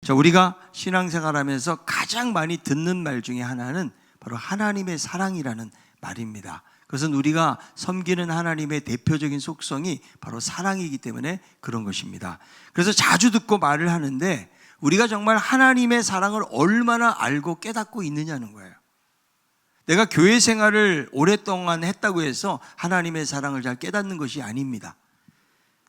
자, 우리가 신앙생활하면서 가장 많이 듣는 말 중에 하나는 바로 하나님의 사랑이라는 말입니다. 그것은 우리가 섬기는 하나님의 대표적인 속성이 바로 사랑이기 때문에 그런 것입니다. 그래서 자주 듣고 말을 하는데 우리가 정말 하나님의 사랑을 얼마나 알고 깨닫고 있느냐는 거예요. 내가 교회 생활을 오랫동안 했다고 해서 하나님의 사랑을 잘 깨닫는 것이 아닙니다.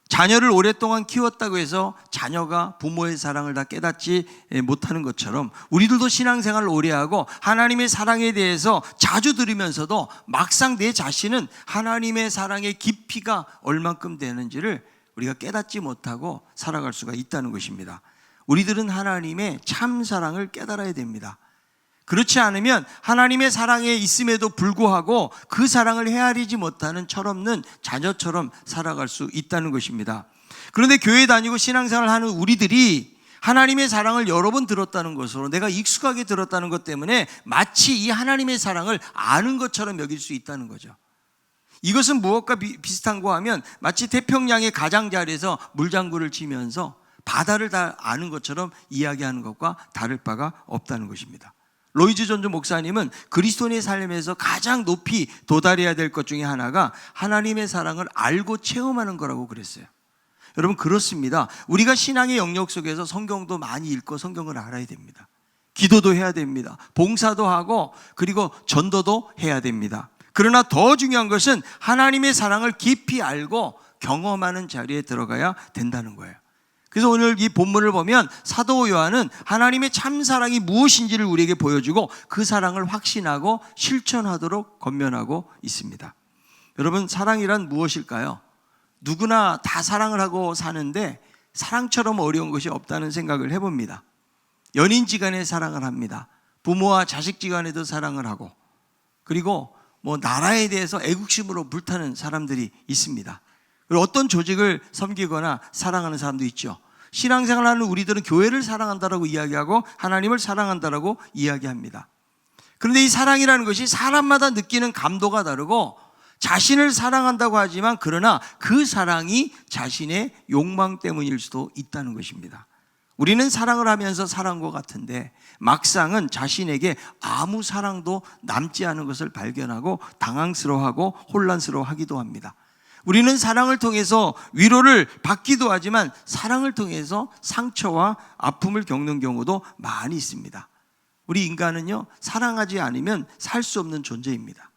자녀를 오랫동안 키웠다고 해서 자녀가 부모의 사랑을 다 깨닫지 못하는 것처럼 우리들도 신앙생활을 오래 하고 하나님의 사랑에 대해서 자주 들으면서도 막상 내 자신은 하나님의 사랑의 깊이가 얼만큼 되는지를 우리가 깨닫지 못하고 살아갈 수가 있다는 것입니다. 우리들은 하나님의 참 사랑을 깨달아야 됩니다. 그렇지 않으면 하나님의 사랑에 있음에도 불구하고 그 사랑을 헤아리지 못하는 철없는 자녀처럼 살아갈 수 있다는 것입니다. 그런데 교회 다니고 신앙생활을 하는 우리들이 하나님의 사랑을 여러 번 들었다는 것으로 내가 익숙하게 들었다는 것 때문에 마치 이 하나님의 사랑을 아는 것처럼 여길 수 있다는 거죠. 이것은 무엇과 비슷한가 하면 마치 태평양의 가장자리에서 물장구를 치면서 바다를 다 아는 것처럼 이야기하는 것과 다를 바가 없다는 것입니다. 로이즈 존즈 목사님은 그리스도인의 삶에서 가장 높이 도달해야 될 것 중에 하나가 하나님의 사랑을 알고 체험하는 거라고 그랬어요. 여러분, 그렇습니다. 우리가 신앙의 영역 속에서 성경도 많이 읽고 성경을 알아야 됩니다. 기도도 해야 됩니다. 봉사도 하고 그리고 전도도 해야 됩니다. 그러나 더 중요한 것은 하나님의 사랑을 깊이 알고 경험하는 자리에 들어가야 된다는 거예요. 그래서 오늘 이 본문을 보면 사도 요한은 하나님의 참사랑이 무엇인지를 우리에게 보여주고 그 사랑을 확신하고 실천하도록 권면하고 있습니다. 여러분, 사랑이란 무엇일까요? 누구나 다 사랑을 하고 사는데 사랑처럼 어려운 것이 없다는 생각을 해봅니다. 연인지간에 사랑을 합니다. 부모와 자식지간에도 사랑을 하고 그리고 나라에 대해서 애국심으로 불타는 사람들이 있습니다. 그리고 어떤 조직을 섬기거나 사랑하는 사람도 있죠. 신앙생활을 하는 우리들은 교회를 사랑한다라고 이야기하고 하나님을 사랑한다라고 이야기합니다. 그런데 이 사랑이라는 것이 사람마다 느끼는 감도가 다르고 자신을 사랑한다고 하지만 그러나 그 사랑이 자신의 욕망 때문일 수도 있다는 것입니다. 우리는 사랑을 하면서 사랑한 것 같은데 막상은 자신에게 아무 사랑도 남지 않은 것을 발견하고 당황스러워하고 혼란스러워하기도 합니다. 우리는 사랑을 통해서 위로를 받기도 하지만 사랑을 통해서 상처와 아픔을 겪는 경우도 많이 있습니다. 우리 인간은요, 사랑하지 않으면 살 수 없는 존재입니다.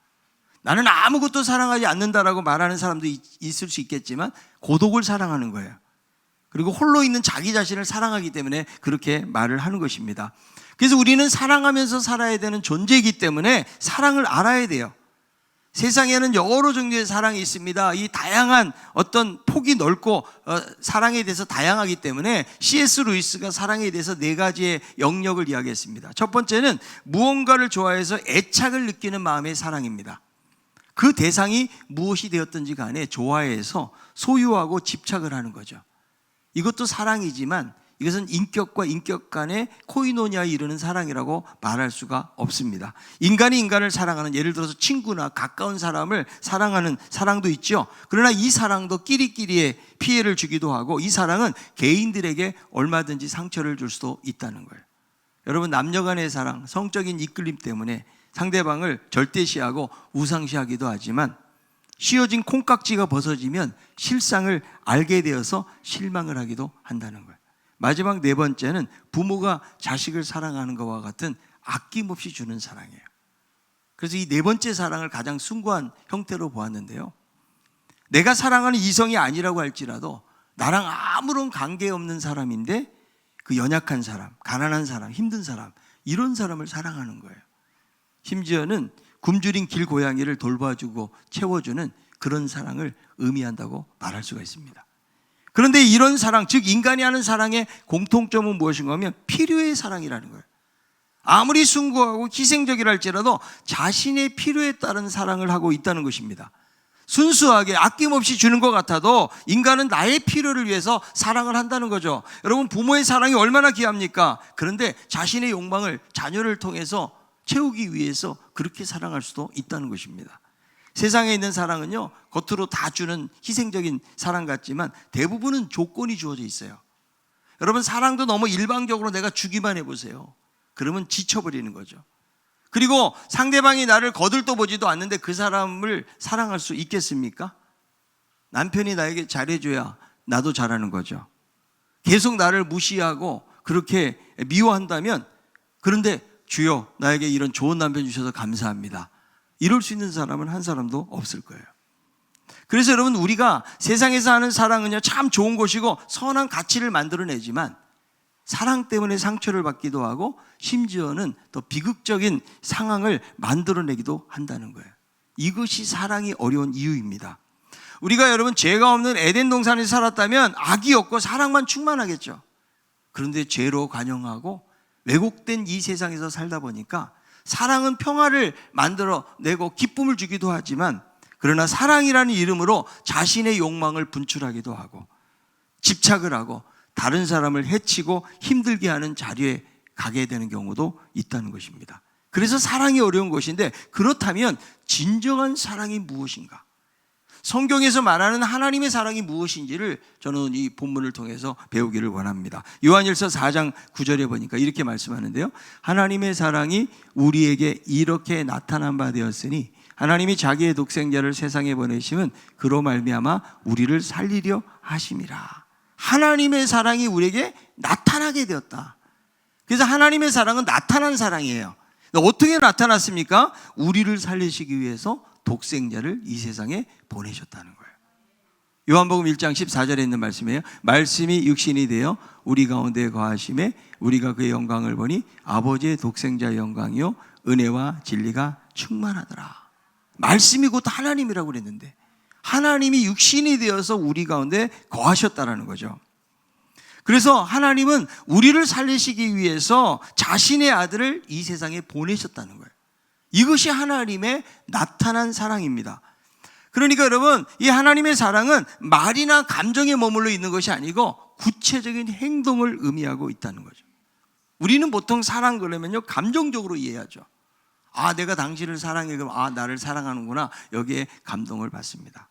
나는 아무것도 사랑하지 않는다라고 말하는 사람도 있을 수 있겠지만 고독을 사랑하는 거예요. 그리고 홀로 있는 자기 자신을 사랑하기 때문에 그렇게 말을 하는 것입니다. 그래서 우리는 사랑하면서 살아야 되는 존재이기 때문에 사랑을 알아야 돼요. 세상에는 여러 종류의 사랑이 있습니다. 이 다양한 어떤 폭이 넓고 사랑에 대해서 다양하기 때문에 C.S. 루이스가 사랑에 대해서 4가지의 영역을 이야기했습니다. 첫 번째는 무언가를 좋아해서 애착을 느끼는 마음의 사랑입니다. 그 대상이 무엇이 되었든지 간에 좋아해서 소유하고 집착을 하는 거죠. 이것도 사랑이지만 이것은 인격과 인격 간의 코이노니아에 이르는 사랑이라고 말할 수가 없습니다. 인간이 인간을 사랑하는, 예를 들어서 친구나 가까운 사람을 사랑하는 사랑도 있죠. 그러나 이 사랑도 끼리끼리의 피해를 주기도 하고 이 사랑은 개인들에게 얼마든지 상처를 줄 수도 있다는 거예요. 여러분, 남녀 간의 사랑, 성적인 이끌림 때문에 상대방을 절대시하고 우상시하기도 하지만 씌어진 콩깍지가 벗어지면 실상을 알게 되어서 실망을 하기도 한다는 거예요. 마지막 4번째는 부모가 자식을 사랑하는 것과 같은 아낌없이 주는 사랑이에요. 그래서 이 4번째 사랑을 가장 숭고한 형태로 보았는데요, 내가 사랑하는 이성이 아니라고 할지라도 나랑 아무런 관계없는 사람인데 그 연약한 사람, 가난한 사람, 힘든 사람, 이런 사람을 사랑하는 거예요. 심지어는 굶주린 길고양이를 돌봐주고 채워주는 그런 사랑을 의미한다고 말할 수가 있습니다. 그런데 이런 사랑, 즉 인간이 하는 사랑의 공통점은 무엇인가 하면 필요의 사랑이라는 거예요. 아무리 숭고하고 희생적이라 할지라도 자신의 필요에 따른 사랑을 하고 있다는 것입니다. 순수하게 아낌없이 주는 것 같아도 인간은 나의 필요를 위해서 사랑을 한다는 거죠. 여러분, 부모의 사랑이 얼마나 귀합니까? 그런데 자신의 욕망을 자녀를 통해서 채우기 위해서 그렇게 사랑할 수도 있다는 것입니다. 세상에 있는 사랑은요, 겉으로 다 주는 희생적인 사랑 같지만 대부분은 조건이 주어져 있어요. 여러분, 사랑도 너무 일방적으로 내가 주기만 해보세요. 그러면 지쳐버리는 거죠. 그리고 상대방이 나를 거들떠 보지도 않는데 그 사람을 사랑할 수 있겠습니까? 남편이 나에게 잘해줘야 나도 잘하는 거죠. 계속 나를 무시하고 그렇게 미워한다면, 그런데 주여 나에게 이런 좋은 남편 주셔서 감사합니다, 이럴 수 있는 사람은 한 사람도 없을 거예요. 그래서 여러분, 우리가 세상에서 하는 사랑은요, 참 좋은 것이고 선한 가치를 만들어내지만 사랑 때문에 상처를 받기도 하고 심지어는 더 비극적인 상황을 만들어내기도 한다는 거예요. 이것이 사랑이 어려운 이유입니다. 우리가 여러분, 죄가 없는 에덴 동산에서 살았다면 악이 없고 사랑만 충만하겠죠. 그런데 죄로 관영하고 왜곡된 이 세상에서 살다 보니까 사랑은 평화를 만들어내고 기쁨을 주기도 하지만, 그러나 사랑이라는 이름으로 자신의 욕망을 분출하기도 하고 집착을 하고 다른 사람을 해치고 힘들게 하는 자리에 가게 되는 경우도 있다는 것입니다. 그래서 사랑이 어려운 것인데, 그렇다면 진정한 사랑이 무엇인가? 성경에서 말하는 하나님의 사랑이 무엇인지를 저는 이 본문을 통해서 배우기를 원합니다. 요한일서 4장 9절에 보니까 이렇게 말씀하는데요, 하나님의 사랑이 우리에게 이렇게 나타난 바 되었으니 하나님이 자기의 독생자를 세상에 보내심은 그로 말미암아 우리를 살리려 하심이라. 하나님의 사랑이 우리에게 나타나게 되었다. 그래서 하나님의 사랑은 나타난 사랑이에요. 어떻게 나타났습니까? 우리를 살리시기 위해서 독생자를 이 세상에 보내셨다는 거예요. 요한복음 1장 14절에 있는 말씀이에요. 말씀이 육신이 되어 우리 가운데 거하심에 우리가 그의 영광을 보니 아버지의 독생자의 영광이요 은혜와 진리가 충만하더라. 말씀이 곧 하나님이라고 그랬는데 하나님이 육신이 되어서 우리 가운데 거하셨다라는 거죠. 그래서 하나님은 우리를 살리시기 위해서 자신의 아들을 이 세상에 보내셨다는 거예요. 이것이 하나님의 나타난 사랑입니다. 그러니까 여러분, 이 하나님의 사랑은 말이나 감정에 머물러 있는 것이 아니고 구체적인 행동을 의미하고 있다는 거죠. 우리는 보통 사랑 그러면요, 감정적으로 이해하죠. 아, 내가 당신을 사랑해. 그럼 아, 나를 사랑하는구나. 여기에 감동을 받습니다.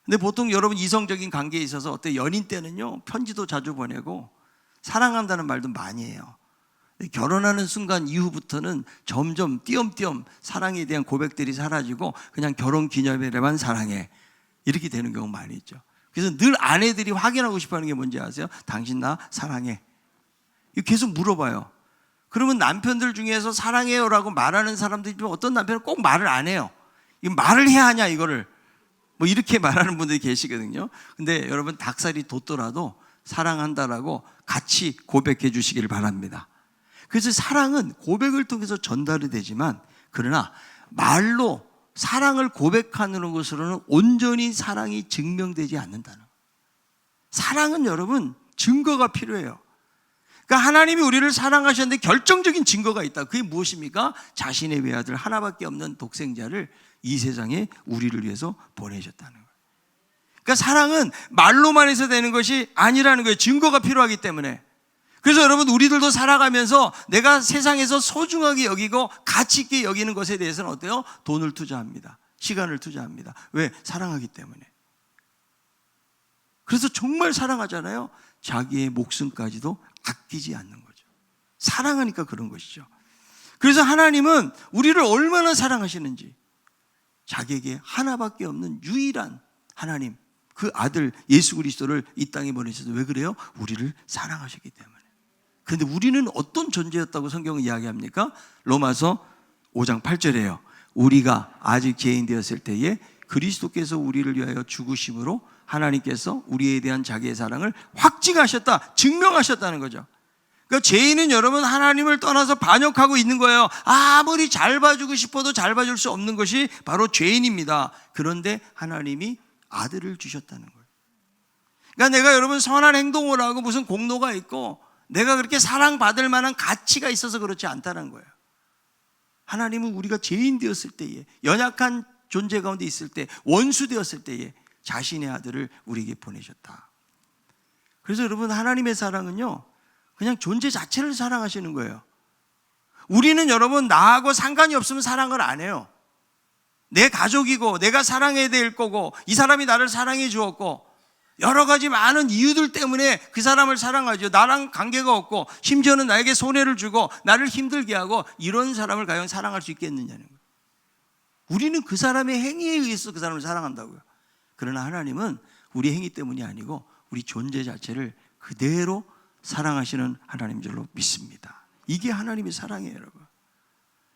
근데 보통 여러분, 이성적인 관계에 있어서 어때? 연인 때는요, 편지도 자주 보내고 사랑한다는 말도 많이 해요. 결혼하는 순간 이후부터는 점점 띄엄띄엄 사랑에 대한 고백들이 사라지고 그냥 결혼 기념일에만 사랑해, 이렇게 되는 경우 많이 있죠. 그래서 늘 아내들이 확인하고 싶어하는 게 뭔지 아세요? 당신 나 사랑해. 이거 계속 물어봐요. 그러면 남편들 중에서 사랑해요라고 말하는 사람들이 있지만 어떤 남편은 꼭 말을 안 해요. 이거 말을 해야 하냐, 이거를 뭐 이렇게 말하는 분들이 계시거든요. 근데 여러분, 닭살이 돋더라도 사랑한다라고 같이 고백해 주시기를 바랍니다. 그래서 사랑은 고백을 통해서 전달이 되지만, 그러나 말로 사랑을 고백하는 것으로는 온전히 사랑이 증명되지 않는다는 거예요. 사랑은 여러분, 증거가 필요해요. 그러니까 하나님이 우리를 사랑하셨는데 결정적인 증거가 있다. 그게 무엇입니까? 자신의 외아들 하나밖에 없는 독생자를 이 세상에 우리를 위해서 보내셨다는 거예요. 그러니까 사랑은 말로만 해서 되는 것이 아니라는 거예요. 증거가 필요하기 때문에. 그래서 여러분, 우리들도 살아가면서 내가 세상에서 소중하게 여기고 가치 있게 여기는 것에 대해서는 어때요? 돈을 투자합니다. 시간을 투자합니다. 왜? 사랑하기 때문에. 그래서 정말 사랑하잖아요. 자기의 목숨까지도 아끼지 않는 거죠. 사랑하니까 그런 것이죠. 그래서 하나님은 우리를 얼마나 사랑하시는지, 자기에게 하나밖에 없는 유일한 하나님, 그 아들 예수 그리스도를 이 땅에 보내셔서 왜 그래요? 우리를 사랑하셨기 때문에. 그런데 우리는 어떤 존재였다고 성경은 이야기합니까? 로마서 5장 8절에요. 우리가 아직 죄인 되었을 때에 그리스도께서 우리를 위하여 죽으심으로 하나님께서 우리에 대한 자기의 사랑을 확증하셨다, 증명하셨다는 거죠. 그러니까 죄인은 여러분, 하나님을 떠나서 반역하고 있는 거예요. 아무리 잘 봐주고 싶어도 잘 봐줄 수 없는 것이 바로 죄인입니다. 그런데 하나님이 아들을 주셨다는 거예요. 그러니까 내가 여러분 선한 행동을 하고 무슨 공로가 있고 내가 그렇게 사랑받을 만한 가치가 있어서 그렇지 않다는 거예요. 하나님은 우리가 죄인 되었을 때에, 연약한 존재 가운데 있을 때, 원수 되었을 때에 자신의 아들을 우리에게 보내셨다. 그래서 여러분, 하나님의 사랑은요, 그냥 존재 자체를 사랑하시는 거예요. 우리는 여러분, 나하고 상관이 없으면 사랑을 안 해요. 내 가족이고 내가 사랑해야 될 거고 이 사람이 나를 사랑해 주었고 여러 가지 많은 이유들 때문에 그 사람을 사랑하죠. 나랑 관계가 없고 심지어는 나에게 손해를 주고 나를 힘들게 하고 이런 사람을 과연 사랑할 수 있겠느냐는 거예요. 우리는 그 사람의 행위에 의해서 그 사람을 사랑한다고요. 그러나 하나님은 우리 행위 때문이 아니고 우리 존재 자체를 그대로 사랑하시는 하나님인 줄로 믿습니다. 이게 하나님의 사랑이에요, 여러분.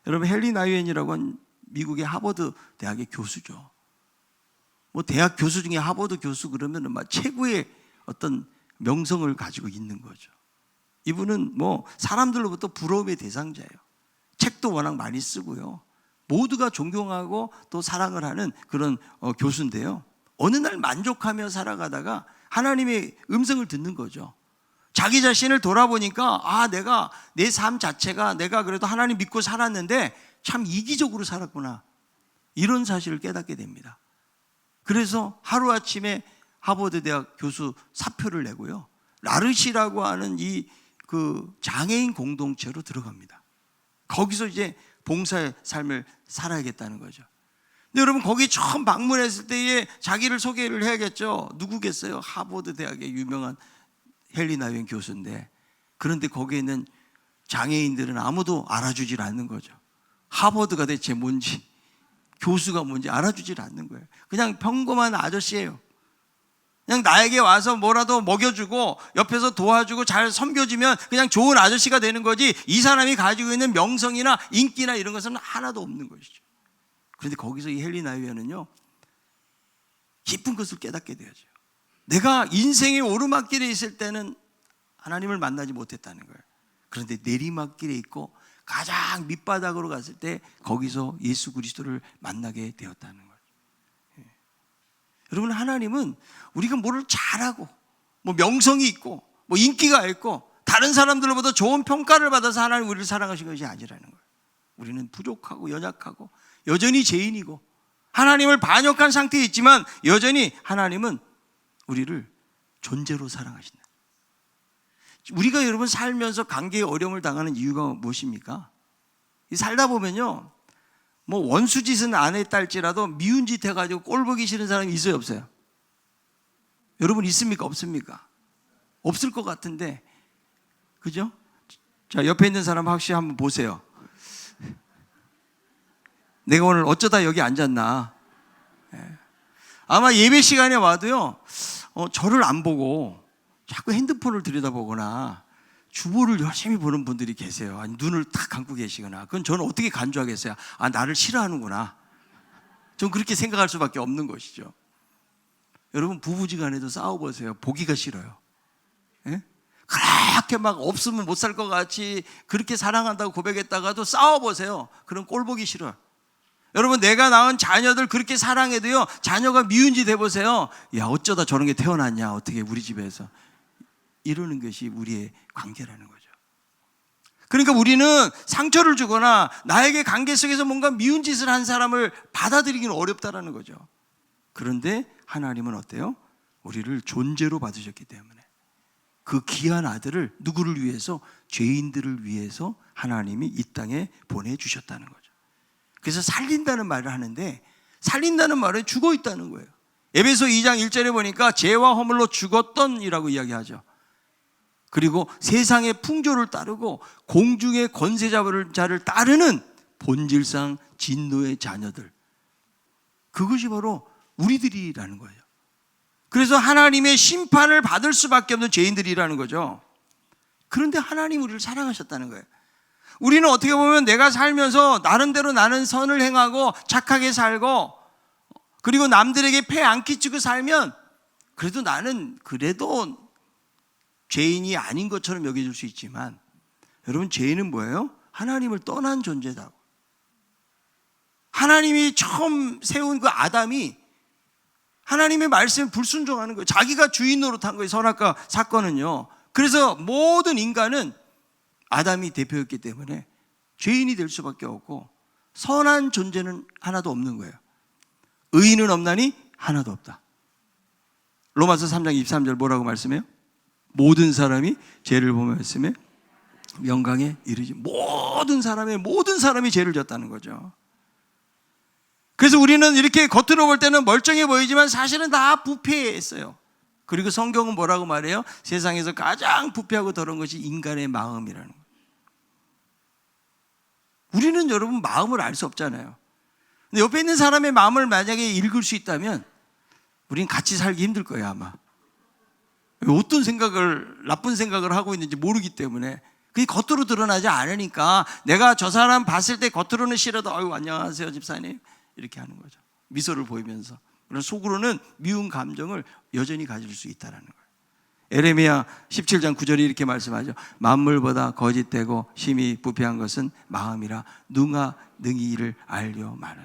여러분, 헨리 나유엔이라고 한 미국의 하버드 대학의 교수죠. 뭐 대학 교수 중에 하버드 교수 그러면 막 최고의 어떤 명성을 가지고 있는 거죠. 이분은 뭐 사람들로부터 부러움의 대상자예요. 책도 워낙 많이 쓰고요. 모두가 존경하고 또 사랑을 하는 그런 교수인데요. 어느 날 만족하며 살아가다가 하나님의 음성을 듣는 거죠. 자기 자신을 돌아보니까 내가 내 삶 자체가 내가 그래도 하나님 믿고 살았는데 참 이기적으로 살았구나. 이런 사실을 깨닫게 됩니다. 그래서 하루아침에 하버드 대학 교수 사표를 내고요. 라르시라고 하는 그 장애인 공동체로 들어갑니다. 거기서 이제 봉사의 삶을 살아야겠다는 거죠. 근데 여러분, 거기 처음 방문했을 때에 자기를 소개를 해야겠죠. 누구겠어요? 하버드 대학의 유명한 헨리 나유엔 교수인데, 그런데 거기에 있는 장애인들은 아무도 알아주질 않는 거죠. 하버드가 대체 뭔지, 교수가 뭔지 알아주질 않는 거예요. 그냥 평범한 아저씨예요. 그냥 나에게 와서 뭐라도 먹여주고 옆에서 도와주고 잘 섬겨주면 그냥 좋은 아저씨가 되는 거지, 이 사람이 가지고 있는 명성이나 인기나 이런 것은 하나도 없는 것이죠. 그런데 거기서 이 헨리 나유엔은요, 깊은 것을 깨닫게 되어져요. 내가 인생의 오르막길에 있을 때는 하나님을 만나지 못했다는 거예요. 그런데 내리막길에 있고 가장 밑바닥으로 갔을 때 거기서 예수 그리스도를 만나게 되었다는 거예요. 여러분, 하나님은 우리가 뭐를 잘하고 뭐 명성이 있고 뭐 인기가 있고 다른 사람들보다 좋은 평가를 받아서 하나님 우리를 사랑하신 것이 아니라는 거예요. 우리는 부족하고 연약하고 여전히 죄인이고 하나님을 반역한 상태에 있지만 여전히 하나님은 우리를 존재로 사랑하신다. 우리가 여러분 살면서 관계에 어려움을 당하는 이유가 무엇입니까? 살다 보면요, 뭐 원수짓은 안 했달지라도 미운 짓 해가지고 꼴 보기 싫은 사람이 있어요, 없어요? 여러분 있습니까, 없습니까? 없을 것 같은데, 그죠? 자, 옆에 있는 사람 확실히 한번 보세요. 내가 오늘 어쩌다 여기 앉았나. 아마 예배 시간에 와도요, 저를 안 보고 자꾸 핸드폰을 들여다보거나 주보를 열심히 보는 분들이 계세요. 아니, 눈을 탁 감고 계시거나. 그건 저는 어떻게 간주하겠어요? 나를 싫어하는구나. 전 그렇게 생각할 수밖에 없는 것이죠. 여러분, 부부지간에도 싸워보세요. 보기가 싫어요. 예? 그렇게 막 없으면 못 살 것 같이 그렇게 사랑한다고 고백했다가도 싸워보세요. 그럼 꼴 보기 싫어요. 여러분, 내가 낳은 자녀들 그렇게 사랑해도요, 자녀가 미운 짓 해보세요. 야, 어쩌다 저런 게 태어났냐, 어떻게 우리 집에서. 이러는 것이 우리의 관계라는 거죠. 그러니까 우리는 상처를 주거나 나에게 관계 속에서 뭔가 미운 짓을 한 사람을 받아들이기는 어렵다라는 거죠. 그런데 하나님은 어때요? 우리를 존재로 받으셨기 때문에 그 귀한 아들을 누구를 위해서? 죄인들을 위해서 하나님이 이 땅에 보내주셨다는 거죠. 그래서 살린다는 말을 하는데, 살린다는 말은 죽어 있다는 거예요. 에베소 2장 1절에 보니까 죄와 허물로 죽었던 이라고 이야기하죠. 그리고 세상의 풍조를 따르고 공중의 권세자를 따르는 본질상 진노의 자녀들, 그것이 바로 우리들이라는 거예요. 그래서 하나님의 심판을 받을 수밖에 없는 죄인들이라는 거죠. 그런데 하나님 우리를 사랑하셨다는 거예요. 우리는 어떻게 보면 내가 살면서 나름대로 나는 선을 행하고 착하게 살고 그리고 남들에게 폐 안 끼치고 살면 그래도 나는 그래도 죄인이 아닌 것처럼 여겨질 수 있지만, 여러분, 죄인은 뭐예요? 하나님을 떠난 존재다. 하나님이 처음 세운 그 아담이 하나님의 말씀에 불순종하는 거예요. 자기가 주인 노릇한 거예요, 선악과 사건은요. 그래서 모든 인간은 아담이 대표였기 때문에 죄인이 될 수밖에 없고 선한 존재는 하나도 없는 거예요. 의인은 없나니 하나도 없다. 로마서 3장 23절 뭐라고 말씀해요? 모든 사람이 죄를 범하였으며 영광에 이르지. 모든 사람이 죄를 졌다는 거죠. 그래서 우리는 이렇게 겉으로 볼 때는 멀쩡해 보이지만 사실은 다 부패했어요. 그리고 성경은 뭐라고 말해요? 세상에서 가장 부패하고 더러운 것이 인간의 마음이라는 거예요. 우리는 여러분 마음을 알 수 없잖아요. 근데 옆에 있는 사람의 마음을 만약에 읽을 수 있다면 우린 같이 살기 힘들 거예요, 아마. 어떤 생각을, 나쁜 생각을 하고 있는지 모르기 때문에. 그게 겉으로 드러나지 않으니까 내가 저 사람 봤을 때 겉으로는 싫어도 아유 안녕하세요 집사님 이렇게 하는 거죠. 미소를 보이면서. 그런 속으로는 미운 감정을 여전히 가질 수 있다는 거예요. 에레미야 17장 9절에 이렇게 말씀하죠. 만물보다 거짓되고 심히 부패한 것은 마음이라 누가 능히 이를 알려마는.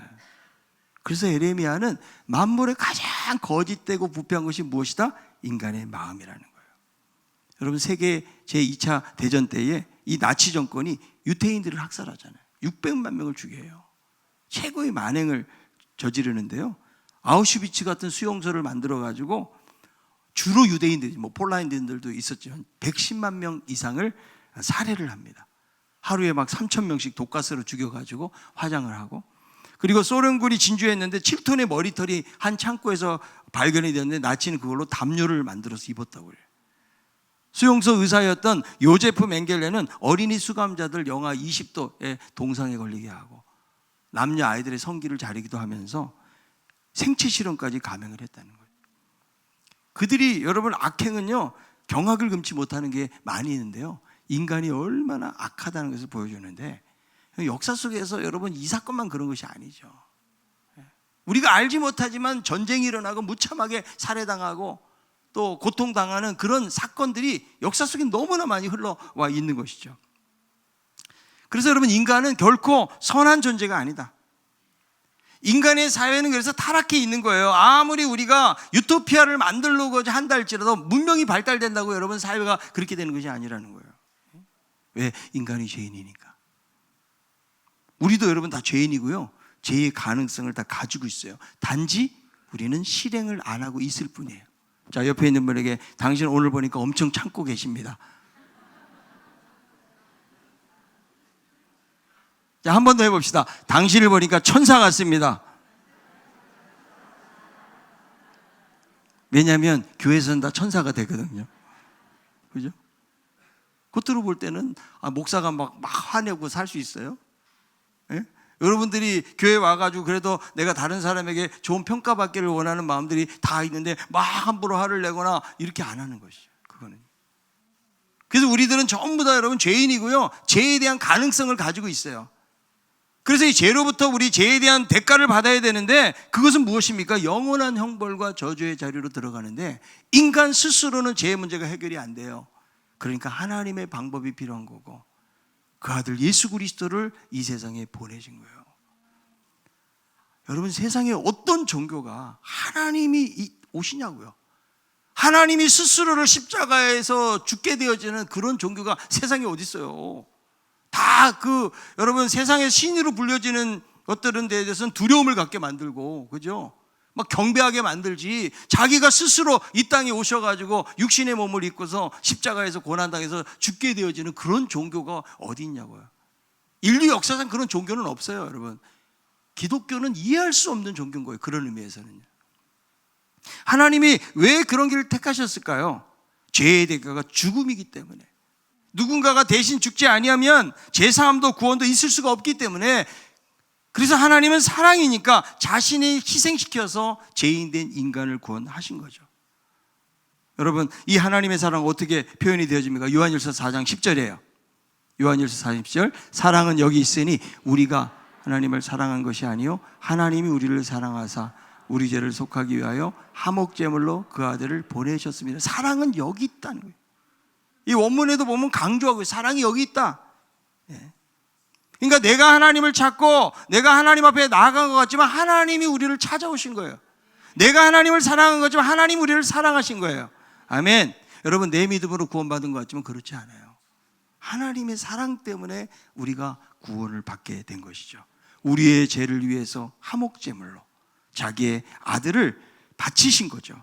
그래서 에레미야는 만물의 가장 거짓되고 부패한 것이 무엇이다? 인간의 마음이라는 거예요. 여러분 세계 제2차 대전 때에 이 나치 정권이 유태인들을 학살하잖아요. 600만 명을 죽여요. 최고의 만행을 저지르는데요. 아우슈비츠 같은 수용소를 만들어가지고 주로 유대인들이, 폴란드인들도 있었죠. 110만 명 이상을 살해를 합니다. 하루에 막 3,000명씩 독가스로 죽여가지고 화장을 하고, 그리고 소련군이 진주했는데 7톤의 머리털이 한 창고에서 발견이 되었는데 나치는 그걸로 담요를 만들어서 입었다고 그래요. 수용소 의사였던 요제프 맹겔레는 어린이 수감자들 영하 20도의 동상에 걸리게 하고 남녀 아이들의 성기를 자르기도 하면서 생체 실험까지 감행을 했다는 거예요. 그들이 여러분 악행은요 경악을 금치 못하는 게 많이 있는데요, 인간이 얼마나 악하다는 것을 보여주는데 역사 속에서 여러분 이 사건만 그런 것이 아니죠. 우리가 알지 못하지만 전쟁이 일어나고 무참하게 살해당하고 또 고통당하는 그런 사건들이 역사 속에 너무나 많이 흘러와 있는 것이죠. 그래서 여러분 인간은 결코 선한 존재가 아니다. 인간의 사회는 그래서 타락해 있는 거예요. 아무리 우리가 유토피아를 만들려고 한다 할지라도 문명이 발달된다고 여러분 사회가 그렇게 되는 것이 아니라는 거예요. 왜? 인간이 죄인이니까. 우리도 여러분 다 죄인이고요, 죄의 가능성을 다 가지고 있어요. 단지 우리는 실행을 안 하고 있을 뿐이에요. 자, 옆에 있는 분에게 당신 오늘 보니까 엄청 참고 계십니다. 자, 한 번 더 해봅시다. 당신을 보니까 천사 같습니다. 왜냐하면 교회에서는 다 천사가 되거든요. 그죠? 겉으로 볼 때는 목사가 막 화내고 살 수 있어요? 예? 여러분들이 교회 와가지고 그래도 내가 다른 사람에게 좋은 평가받기를 원하는 마음들이 다 있는데 막 함부로 화를 내거나 이렇게 안 하는 것이죠. 그거는. 그래서 우리들은 전부 다 여러분 죄인이고요, 죄에 대한 가능성을 가지고 있어요. 그래서 이 죄로부터 우리 죄에 대한 대가를 받아야 되는데 그것은 무엇입니까? 영원한 형벌과 저주의 자리로 들어가는데 인간 스스로는 죄의 문제가 해결이 안 돼요. 그러니까 하나님의 방법이 필요한 거고 그 아들 예수 그리스도를 이 세상에 보내신 거예요. 여러분 세상에 어떤 종교가 하나님이 오시냐고요. 하나님이 스스로를 십자가에서 죽게 되어지는 그런 종교가 세상에 어디 있어요. 다 여러분 세상의 신으로 불려지는 것들은 데 대해서는 두려움을 갖게 만들고, 그죠? 막 경배하게 만들지, 자기가 스스로 이 땅에 오셔가지고 육신의 몸을 입고서 십자가에서 고난당해서 죽게 되어지는 그런 종교가 어디 있냐고요. 인류 역사상 그런 종교는 없어요, 여러분. 기독교는 이해할 수 없는 종교인 거예요, 그런 의미에서는요. 하나님이 왜 그런 길을 택하셨을까요? 죄의 대가가 죽음이기 때문에. 누군가가 대신 죽지 아니하면 제사함도 구원도 있을 수가 없기 때문에, 그래서 하나님은 사랑이니까 자신이 희생시켜서 죄인 된 인간을 구원하신 거죠. 여러분 이 하나님의 사랑은 어떻게 표현이 되어집니까? 요한일서 4장 10절이에요. 요한일서 4장 10절, 사랑은 여기 있으니 우리가 하나님을 사랑한 것이 아니요 하나님이 우리를 사랑하사 우리 죄를 속하기 위하여 화목제물로 그 아들을 보내셨습니다. 사랑은 여기 있다는 거예요. 이 원문에도 보면 강조하고 사랑이 여기 있다. 그러니까 내가 하나님을 찾고 내가 하나님 앞에 나아간 것 같지만 하나님이 우리를 찾아오신 거예요. 내가 하나님을 사랑한 것 같지만 하나님이 우리를 사랑하신 거예요. 아멘. 여러분 내 믿음으로 구원받은 것 같지만 그렇지 않아요. 하나님의 사랑 때문에 우리가 구원을 받게 된 것이죠. 우리의 죄를 위해서 화목제물로 자기의 아들을 바치신 거죠.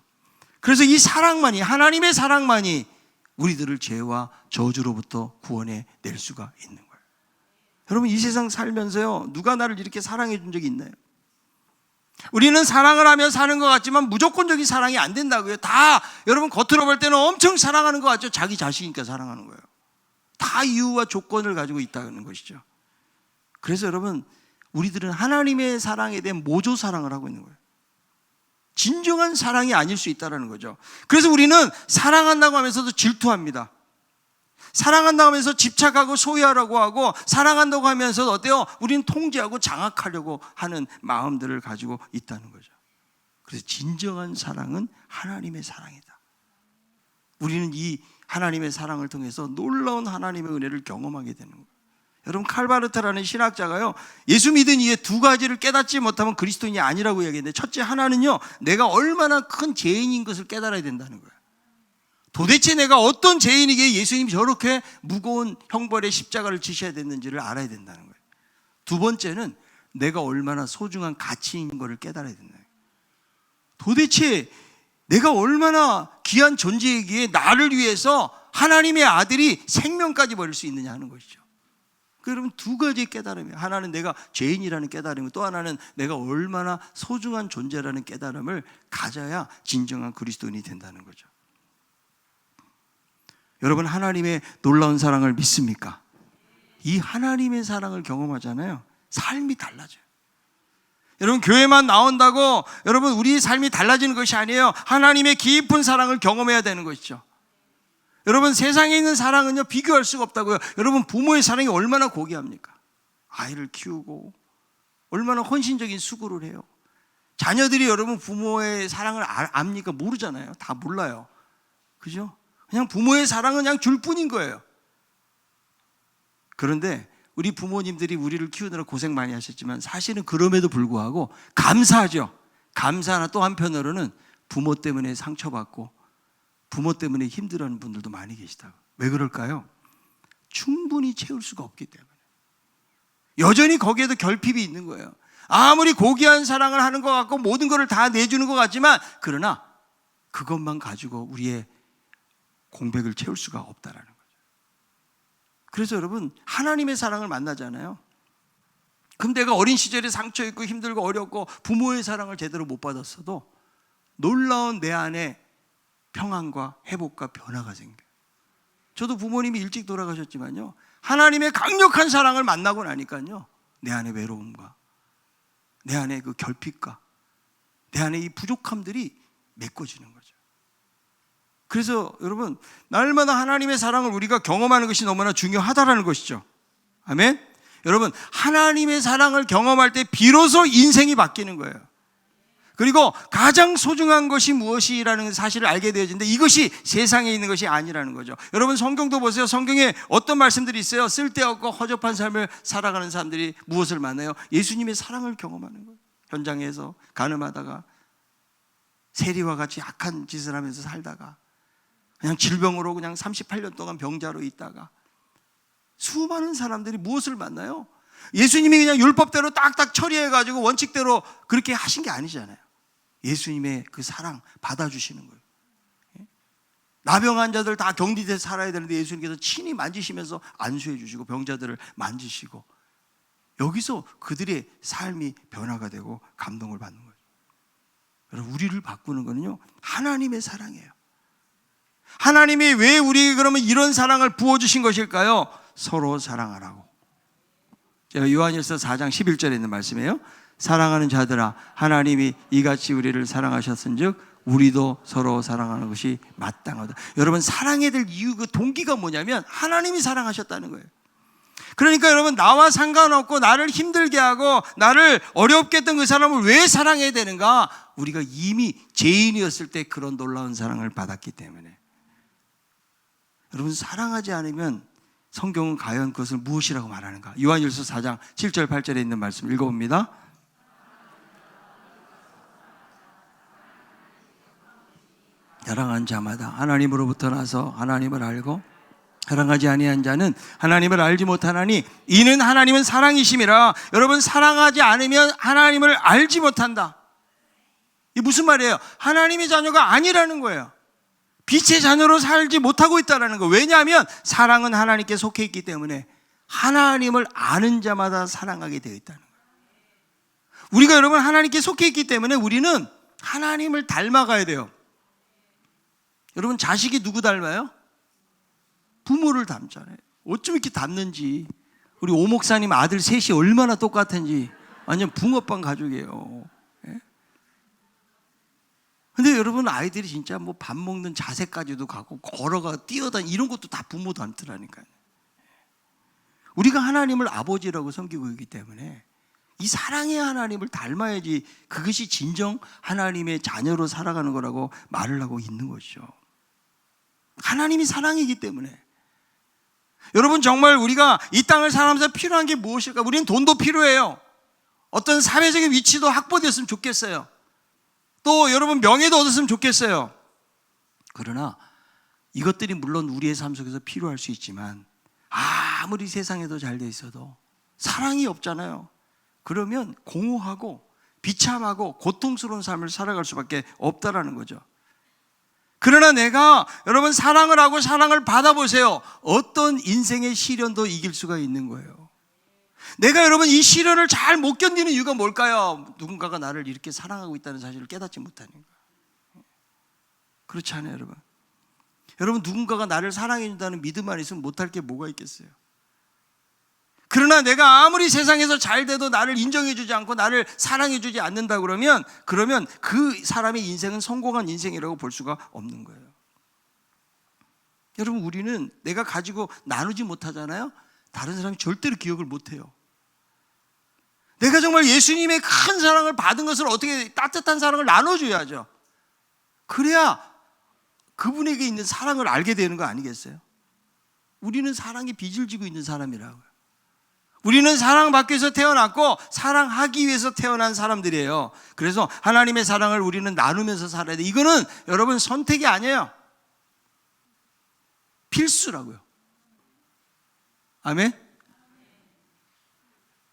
그래서 이 사랑만이, 하나님의 사랑만이 우리들을 죄와 저주로부터 구원해 낼 수가 있는 거예요. 여러분 이 세상 살면서요 누가 나를 이렇게 사랑해 준 적이 있나요? 우리는 사랑을 하며 사는 것 같지만 무조건적인 사랑이 안 된다고요. 다 여러분 겉으로 볼 때는 엄청 사랑하는 것 같죠. 자기 자식이니까 사랑하는 거예요. 다 이유와 조건을 가지고 있다는 것이죠. 그래서 여러분, 우리들은 하나님의 사랑에 대한 모조 사랑을 하고 있는 거예요. 진정한 사랑이 아닐 수 있다는 거죠. 그래서 우리는 사랑한다고 하면서도 질투합니다. 사랑한다고 하면서 집착하고 소유하라고 하고, 사랑한다고 하면서도 어때요? 우리는 통제하고 장악하려고 하는 마음들을 가지고 있다는 거죠. 그래서 진정한 사랑은 하나님의 사랑이다. 우리는 이 하나님의 사랑을 통해서 놀라운 하나님의 은혜를 경험하게 되는 거예요. 여러분, 칼바르타라는 신학자가요, 예수 믿은 이에 두 가지를 깨닫지 못하면 그리스도인이 아니라고 얘기했는데, 첫째 하나는요, 내가 얼마나 큰 죄인인 것을 깨달아야 된다는 거예요. 도대체 내가 어떤 죄인이기에 예수님이 저렇게 무거운 형벌의 십자가를 지셔야 됐는지를 알아야 된다는 거예요. 두 번째는 내가 얼마나 소중한 가치인 것을 깨달아야 된다. 도대체 내가 얼마나 귀한 존재이기에 나를 위해서 하나님의 아들이 생명까지 버릴 수 있느냐 하는 것이죠. 여러분, 두 가지 깨달음이에요. 하나는 내가 죄인이라는 깨달음이고, 또 하나는 내가 얼마나 소중한 존재라는 깨달음을 가져야 진정한 그리스도인이 된다는 거죠. 여러분, 하나님의 놀라운 사랑을 믿습니까? 이 하나님의 사랑을 경험하잖아요. 삶이 달라져요. 여러분, 교회만 나온다고 여러분 우리의 삶이 달라지는 것이 아니에요. 하나님의 깊은 사랑을 경험해야 되는 것이죠. 여러분, 세상에 있는 사랑은요, 비교할 수가 없다고요. 여러분, 부모의 사랑이 얼마나 고귀합니까? 아이를 키우고 얼마나 헌신적인 수고를 해요. 자녀들이 여러분 부모의 사랑을 압니까? 모르잖아요. 다 몰라요. 그죠? 그냥 부모의 사랑은 그냥 줄 뿐인 거예요. 그런데 우리 부모님들이 우리를 키우느라 고생 많이 하셨지만, 사실은 그럼에도 불구하고 감사하죠. 감사하나 또 한편으로는 부모 때문에 상처받고 부모 때문에 힘들어하는 분들도 많이 계시다고. 왜 그럴까요? 충분히 채울 수가 없기 때문에. 여전히 거기에도 결핍이 있는 거예요. 아무리 고귀한 사랑을 하는 것 같고 모든 것을 다 내주는 것 같지만, 그러나 그것만 가지고 우리의 공백을 채울 수가 없다라는 거죠. 그래서 여러분, 하나님의 사랑을 만나잖아요. 그럼 내가 어린 시절에 상처 있고 힘들고 어렵고 부모의 사랑을 제대로 못 받았어도 놀라운 내 안에 평안과 회복과 변화가 생겨요. 저도 부모님이 일찍 돌아가셨지만요, 하나님의 강력한 사랑을 만나고 나니까요, 내 안의 외로움과 내 안의 그 결핍과 내 안의 이 부족함들이 메꿔지는 거죠. 그래서 여러분, 날마다 하나님의 사랑을 우리가 경험하는 것이 너무나 중요하다라는 것이죠. 아멘. 여러분, 하나님의 사랑을 경험할 때 비로소 인생이 바뀌는 거예요. 그리고 가장 소중한 것이 무엇이라는 사실을 알게 되어지는데, 이것이 세상에 있는 것이 아니라는 거죠. 여러분, 성경도 보세요. 성경에 어떤 말씀들이 있어요? 쓸데없고 허접한 삶을 살아가는 사람들이 무엇을 만나요? 예수님의 사랑을 경험하는 거예요. 현장에서 가늠하다가 세리와 같이 악한 짓을 하면서 살다가 그냥 질병으로 그냥 38년 동안 병자로 있다가 수많은 사람들이 무엇을 만나요? 예수님이 그냥 율법대로 딱딱 처리해가지고 원칙대로 그렇게 하신 게 아니잖아요. 예수님의 그 사랑 받아주시는 거예요. 나병 환자들 다 격리돼서 살아야 되는데 예수님께서 친히 만지시면서 안수해 주시고 병자들을 만지시고, 여기서 그들의 삶이 변화가 되고 감동을 받는 거예요. 여러분, 우리를 바꾸는 거는요, 하나님의 사랑이에요. 하나님이 왜 우리에게 그러면 이런 사랑을 부어주신 것일까요? 서로 사랑하라고. 제가 요한일서 4장 11절에 있는 말씀이에요. 사랑하는 자들아, 하나님이 이같이 우리를 사랑하셨은즉 우리도 서로 사랑하는 것이 마땅하다. 여러분, 사랑해야 될 이유, 그 동기가 뭐냐면 하나님이 사랑하셨다는 거예요. 그러니까 여러분, 나와 상관없고 나를 힘들게 하고 나를 어렵게 했던 그 사람을 왜 사랑해야 되는가? 우리가 이미 죄인이었을 때 그런 놀라운 사랑을 받았기 때문에. 여러분, 사랑하지 않으면 성경은 과연 그것을 무엇이라고 말하는가? 요한일서 4장 7절 8절에 있는 말씀 읽어봅니다. 사랑한 자마다 하나님으로부터 나서 하나님을 알고 사랑하지 아니한 자는 하나님을 알지 못하나니 이는 하나님은 사랑이심이라. 여러분, 사랑하지 않으면 하나님을 알지 못한다. 이게 무슨 말이에요? 하나님의 자녀가 아니라는 거예요. 빛의 자녀로 살지 못하고 있다는 거예요. 왜냐하면 사랑은 하나님께 속해 있기 때문에 하나님을 아는 자마다 사랑하게 되어 있다는 거예요. 우리가 여러분 하나님께 속해 있기 때문에 우리는 하나님을 닮아가야 돼요. 여러분 자식이 누구 닮아요? 부모를 닮잖아요. 어쩜 이렇게 닮는지. 우리 오 목사님 아들 셋이 얼마나 똑같은지 완전 붕어빵 가족이에요. 근데 여러분 아이들이 진짜 뭐 밥 먹는 자세까지도 가고 걸어가 뛰어다니 이런 것도 다 부모 닮더라니까요. 우리가 하나님을 아버지라고 섬기고 있기 때문에 이 사랑의 하나님을 닮아야지 그것이 진정 하나님의 자녀로 살아가는 거라고 말을 하고 있는 것이죠. 하나님이 사랑이기 때문에. 여러분 정말 우리가 이 땅을 살아가면서 필요한 게 무엇일까? 우리는 돈도 필요해요. 어떤 사회적인 위치도 확보됐으면 좋겠어요. 또 여러분 명예도 얻었으면 좋겠어요. 그러나 이것들이 물론 우리의 삶 속에서 필요할 수 있지만 아무리 세상에도 잘 돼 있어도 사랑이 없잖아요. 그러면 공허하고 비참하고 고통스러운 삶을 살아갈 수밖에 없다라는 거죠. 그러나 내가 여러분 사랑을 하고 사랑을 받아보세요. 어떤 인생의 시련도 이길 수가 있는 거예요. 내가 여러분 이 시련을 잘 못 견디는 이유가 뭘까요? 누군가가 나를 이렇게 사랑하고 있다는 사실을 깨닫지 못하는 거예요. 그렇지 않아요, 여러분? 여러분 누군가가 나를 사랑해 준다는 믿음만 있으면 못할 게 뭐가 있겠어요? 그러나 내가 아무리 세상에서 잘 돼도 나를 인정해 주지 않고 나를 사랑해 주지 않는다 그러면 그 사람의 인생은 성공한 인생이라고 볼 수가 없는 거예요. 여러분 우리는 내가 가지고 나누지 못하잖아요. 다른 사람이 절대로 기억을 못해요. 내가 정말 예수님의 큰 사랑을 받은 것을 어떻게 따뜻한 사랑을 나눠줘야죠. 그래야 그분에게 있는 사랑을 알게 되는 거 아니겠어요? 우리는 사랑에 빚을 지고 있는 사람이라고요. 우리는 사랑받기 위해서 태어났고 사랑하기 위해서 태어난 사람들이에요. 그래서 하나님의 사랑을 우리는 나누면서 살아야 돼. 이거는 여러분 선택이 아니에요. 필수라고요. 아멘?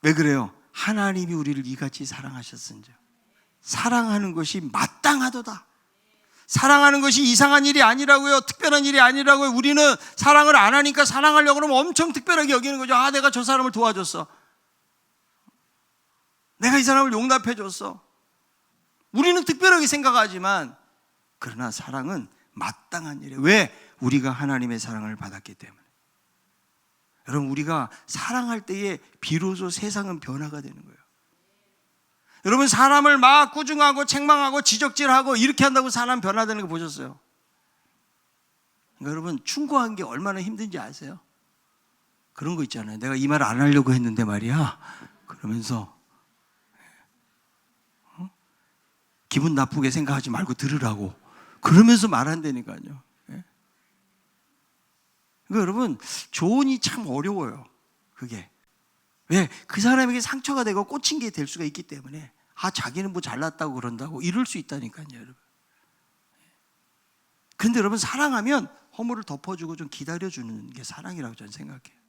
왜 그래요? 하나님이 우리를 이같이 사랑하셨은지. 사랑하는 것이 마땅하도다. 사랑하는 것이 이상한 일이 아니라고요. 특별한 일이 아니라고요. 우리는 사랑을 안 하니까 사랑하려고 그러면 엄청 특별하게 여기는 거죠. 아, 내가 저 사람을 도와줬어. 내가 이 사람을 용납해 줬어. 우리는 특별하게 생각하지만 그러나 사랑은 마땅한 일이에요. 왜? 우리가 하나님의 사랑을 받았기 때문에. 여러분 우리가 사랑할 때에 비로소 세상은 변화가 되는 거예요. 여러분 사람을 막 꾸중하고 책망하고 지적질하고 이렇게 한다고 사람 변화되는 거 보셨어요? 그러니까 여러분 충고한 게 얼마나 힘든지 아세요? 그런 거 있잖아요. 내가 이 말 안 하려고 했는데 말이야 그러면서 기분 나쁘게 생각하지 말고 들으라고 그러면서 말한다니까요. 그러니까 여러분 조언이 참 어려워요. 그게 왜? 그 사람에게 상처가 되고 꽂힌 게 될 수가 있기 때문에 아 자기는 뭐 잘났다고 그런다고 이럴 수 있다니까요, 여러분. 그런데 여러분 사랑하면 허물을 덮어주고 좀 기다려주는 게 사랑이라고 저는 생각해요.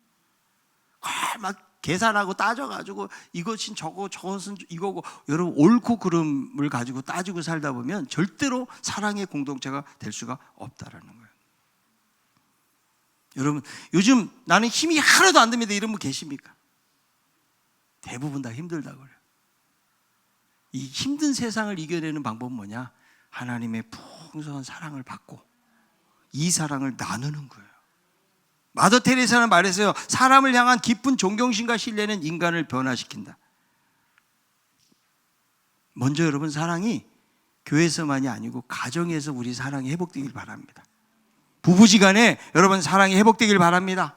막 계산하고 따져가지고 이것은 저것은 이거고 여러분 옳고 그름을 가지고 따지고 살다 보면 절대로 사랑의 공동체가 될 수가 없다라는 거예요. 여러분 요즘 나는 힘이 하나도 안 듭니다 이런 분 계십니까? 대부분 다 힘들다고 그래요. 이 힘든 세상을 이겨내는 방법은 뭐냐? 하나님의 풍성한 사랑을 받고 이 사랑을 나누는 거예요. 마더 테레사는 말했어요. 사람을 향한 깊은 존경심과 신뢰는 인간을 변화시킨다. 먼저 여러분 사랑이 교회에서만이 아니고 가정에서 우리 사랑이 회복되길 바랍니다. 부부지간에 여러분 사랑이 회복되길 바랍니다.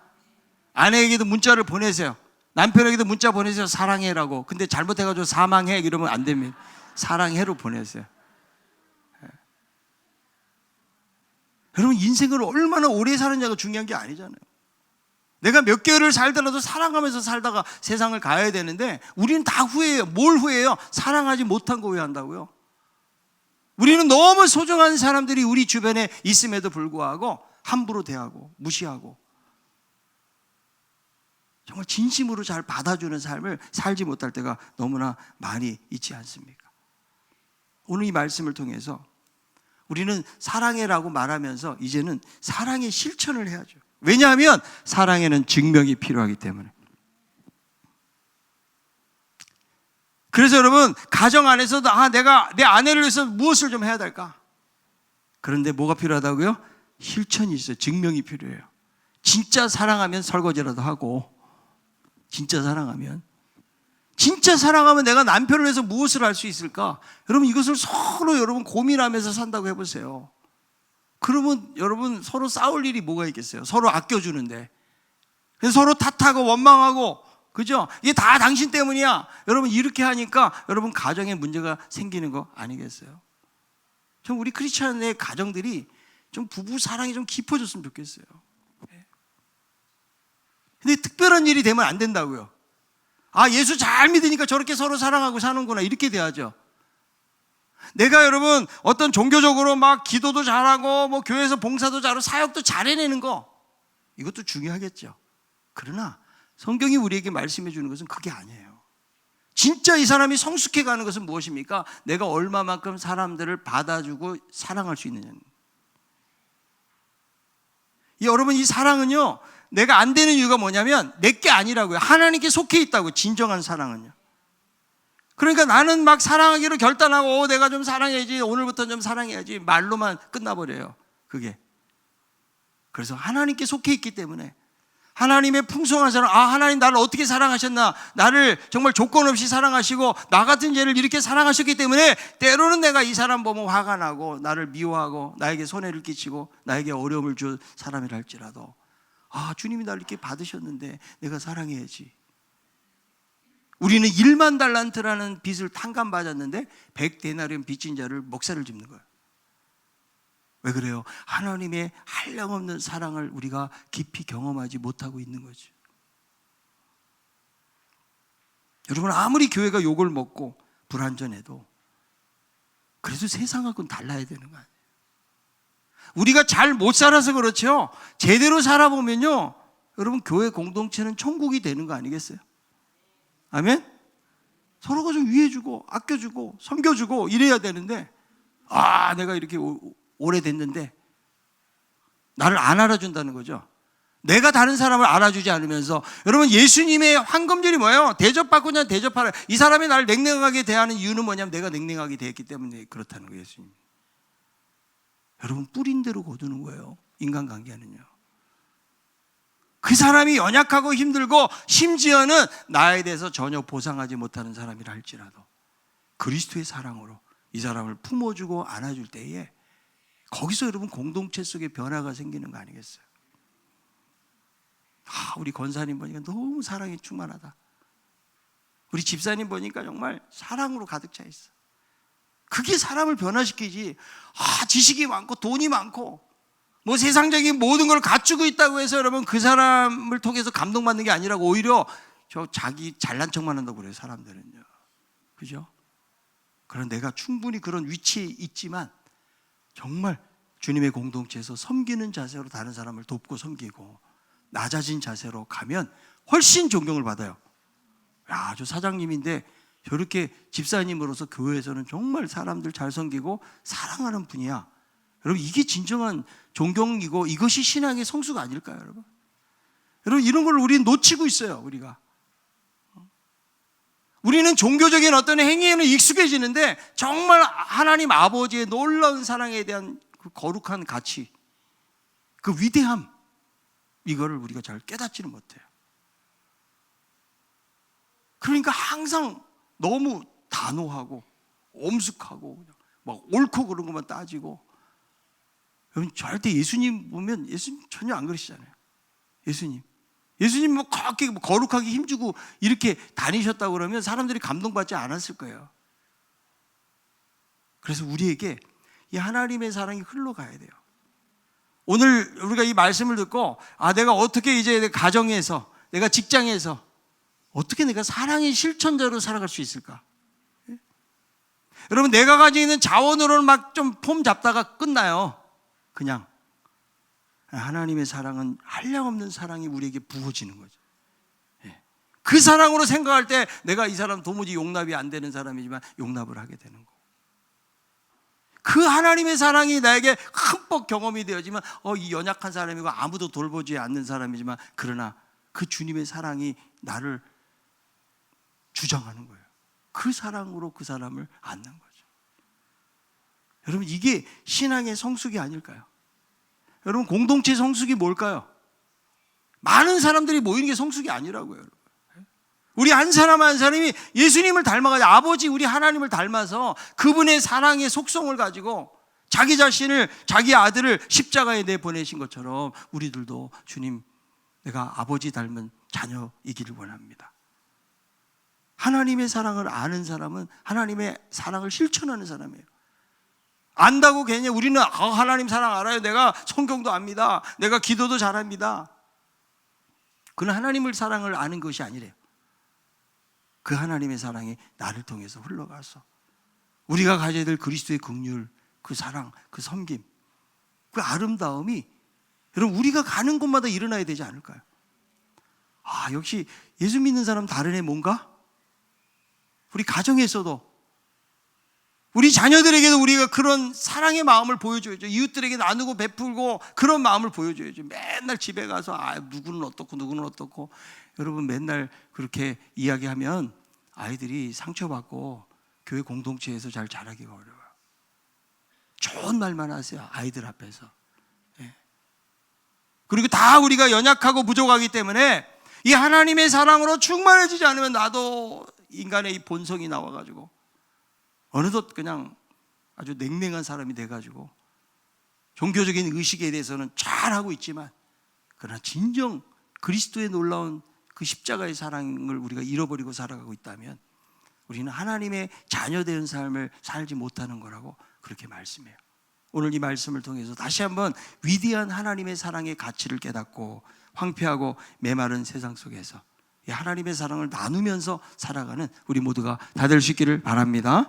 아내에게도 문자를 보내세요. 남편에게도 문자 보내세요. 사랑해라고. 근데 잘못해가지고 사망해 이러면 안 됩니다. 사랑해로 보내세요. 여러분 인생을 얼마나 오래 사느냐가 중요한 게 아니잖아요. 내가 몇 개월을 살더라도 사랑하면서 살다가 세상을 가야 되는데 우리는 다 후회해요. 뭘 후회해요? 사랑하지 못한 거 후회한다고요. 우리는 너무 소중한 사람들이 우리 주변에 있음에도 불구하고 함부로 대하고 무시하고 정말 진심으로 잘 받아주는 삶을 살지 못할 때가 너무나 많이 있지 않습니까? 오늘 이 말씀을 통해서 우리는 사랑해라고 말하면서 이제는 사랑의 실천을 해야죠. 왜냐하면 사랑에는 증명이 필요하기 때문에. 그래서 여러분, 가정 안에서도 내가 내 아내를 위해서 무엇을 좀 해야 될까? 그런데 뭐가 필요하다고요? 실천이 있어요. 증명이 필요해요. 진짜 사랑하면 설거지라도 하고, 진짜 사랑하면 내가 남편을 위해서 무엇을 할 수 있을까? 여러분, 이것을 서로 여러분 고민하면서 산다고 해보세요. 그러면 여러분 서로 싸울 일이 뭐가 있겠어요? 서로 아껴주는데. 서로 탓하고 원망하고, 그죠? 이게 다 당신 때문이야. 여러분, 이렇게 하니까 여러분 가정에 문제가 생기는 거 아니겠어요? 좀 우리 크리스찬의 가정들이 좀 부부 사랑이 좀 깊어졌으면 좋겠어요. 근데 특별한 일이 되면 안 된다고요. 예수 잘 믿으니까 저렇게 서로 사랑하고 사는구나, 이렇게 돼야죠. 내가 여러분 어떤 종교적으로 막 기도도 잘하고 뭐 교회에서 봉사도 잘하고 사역도 잘 해내는 거, 이것도 중요하겠죠. 그러나 성경이 우리에게 말씀해 주는 것은 그게 아니에요. 진짜 이 사람이 성숙해 가는 것은 무엇입니까? 내가 얼마만큼 사람들을 받아주고 사랑할 수 있느냐. 여러분, 이 사랑은요, 내가 안 되는 이유가 뭐냐면 내게 아니라고요. 하나님께 속해 있다고. 진정한 사랑은요. 그러니까 나는 막 사랑하기로 결단하고 내가 좀 사랑해야지, 오늘부터 좀 사랑해야지, 말로만 끝나버려요, 그게. 그래서 하나님께 속해 있기 때문에, 하나님의 풍성한 사랑, 하나님 나를 어떻게 사랑하셨나, 나를 정말 조건 없이 사랑하시고 나 같은 죄를 이렇게 사랑하셨기 때문에 때로는 내가 이 사람 보면 화가 나고 나를 미워하고 나에게 손해를 끼치고 나에게 어려움을 준 사람이라 할지라도, 주님이 나를 이렇게 받으셨는데 내가 사랑해야지. 우리는 1만 달란트라는 빚을 탕감받았는데 100데나리온 빚진 자를 목살을 짚는 거예요. 왜 그래요? 하나님의 한량없는 사랑을 우리가 깊이 경험하지 못하고 있는 거죠. 여러분, 아무리 교회가 욕을 먹고 불완전해도 그래도 세상하고는 달라야 되는 거 아니에요? 우리가 잘 못 살아서 그렇죠. 제대로 살아보면요, 여러분, 교회 공동체는 천국이 되는 거 아니겠어요? 아멘? 서로가 좀 위해주고 아껴주고 섬겨주고 이래야 되는데, 내가 이렇게 오래됐는데 나를 안 알아준다는 거죠. 내가 다른 사람을 알아주지 않으면서, 여러분, 예수님의 황금줄이 뭐예요? 대접받고자 대접하라. 이 사람이 나를 냉랭하게 대하는 이유는 뭐냐면 내가 냉랭하게 대했기 때문에 그렇다는 거예요, 예수님. 여러분, 뿌린 대로 거두는 거예요, 인간관계는요. 그 사람이 연약하고 힘들고 심지어는 나에 대해서 전혀 보상하지 못하는 사람이라 할지라도 그리스도의 사랑으로 이 사람을 품어주고 안아줄 때에 거기서 여러분 공동체 속에 변화가 생기는 거 아니겠어요? 우리 권사님 보니까 너무 사랑이 충만하다. 우리 집사님 보니까 정말 사랑으로 가득 차 있어. 그게 사람을 변화시키지, 지식이 많고 돈이 많고 뭐 세상적인 모든 걸 갖추고 있다고 해서 여러분 그 사람을 통해서 감동받는 게 아니라고, 오히려 자기 잘난 척만 한다고 그래요, 사람들은요. 그죠? 그런 내가 충분히 그런 위치에 있지만 정말 주님의 공동체에서 섬기는 자세로 다른 사람을 돕고 섬기고 낮아진 자세로 가면 훨씬 존경을 받아요. 저 사장님인데 저렇게 집사님으로서 교회에서는 정말 사람들 잘 섬기고 사랑하는 분이야. 여러분, 이게 진정한 존경이고 이것이 신앙의 성수가 아닐까요, 여러분? 여러분, 이런 걸 우리는 놓치고 있어요, 우리가. 우리는 종교적인 어떤 행위에는 익숙해지는데 정말 하나님 아버지의 놀라운 사랑에 대한 그 거룩한 가치, 그 위대함, 이거를 우리가 잘 깨닫지는 못해요. 그러니까 항상 너무 단호하고 엄숙하고 막 옳고 그런 것만 따지고. 여러분, 절대 예수님 보면 예수님 전혀 안 그러시잖아요. 예수님 뭐 그렇게 거룩하게 힘주고 이렇게 다니셨다고 그러면 사람들이 감동받지 않았을 거예요. 그래서 우리에게 이 하나님의 사랑이 흘러가야 돼요. 오늘 우리가 이 말씀을 듣고 내가 어떻게 이제 내 가정에서, 내가 직장에서 어떻게 내가 사랑의 실천자로 살아갈 수 있을까? 여러분, 내가 가지고 있는 자원으로는 막 좀 폼 잡다가 끝나요. 그냥 하나님의 사랑은 한량없는 사랑이 우리에게 부어지는 거죠. 그 사랑으로 생각할 때 내가 이 사람 도무지 용납이 안 되는 사람이지만 용납을 하게 되는 거고, 그 하나님의 사랑이 나에게 흠뻑 경험이 되어지만 이 연약한 사람이고 아무도 돌보지 않는 사람이지만 그러나 그 주님의 사랑이 나를 주장하는 거예요. 그 사랑으로 그 사람을 안는 거죠. 여러분, 이게 신앙의 성숙이 아닐까요? 여러분, 공동체 성숙이 뭘까요? 많은 사람들이 모이는 게 성숙이 아니라고요. 여러분. 우리 한 사람 한 사람이 예수님을 닮아가지고, 아버지 우리 하나님을 닮아서 그분의 사랑의 속성을 가지고 자기 자신을, 자기 아들을 십자가에 내보내신 것처럼 우리들도 주님, 내가 아버지 닮은 자녀이기를 원합니다. 하나님의 사랑을 아는 사람은 하나님의 사랑을 실천하는 사람이에요. 안다고 괜히 우리는 하나님 사랑 알아요, 내가 성경도 압니다, 내가 기도도 잘합니다. 그는 하나님을 사랑을 아는 것이 아니래요. 그 하나님의 사랑이 나를 통해서 흘러가서 우리가 가져야 될 그리스도의 긍휼, 그 사랑, 그 섬김, 그 아름다움이 여러분 우리가 가는 곳마다 일어나야 되지 않을까요? 아, 역시 예수 믿는 사람 다르네. 뭔가 우리 가정에서도, 우리 자녀들에게도 우리가 그런 사랑의 마음을 보여줘야죠. 이웃들에게 나누고 베풀고 그런 마음을 보여줘야죠. 맨날 집에 가서 누구는 어떻고 누구는 어떻고, 여러분 맨날 그렇게 이야기하면 아이들이 상처받고 교회 공동체에서 잘 자라기가 어려워요. 좋은 말만 하세요, 아이들 앞에서. 그리고 다 우리가 연약하고 부족하기 때문에 이 하나님의 사랑으로 충만해지지 않으면 나도 인간의 이 본성이 나와가지고 어느덧 그냥 아주 냉랭한 사람이 돼가지고 종교적인 의식에 대해서는 잘하고 있지만, 그러나 진정 그리스도의 놀라운 그 십자가의 사랑을 우리가 잃어버리고 살아가고 있다면 우리는 하나님의 자녀된 삶을 살지 못하는 거라고 그렇게 말씀해요. 오늘 이 말씀을 통해서 다시 한번 위대한 하나님의 사랑의 가치를 깨닫고 황폐하고 메마른 세상 속에서 이 하나님의 사랑을 나누면서 살아가는 우리 모두가 다 될 수 있기를 바랍니다.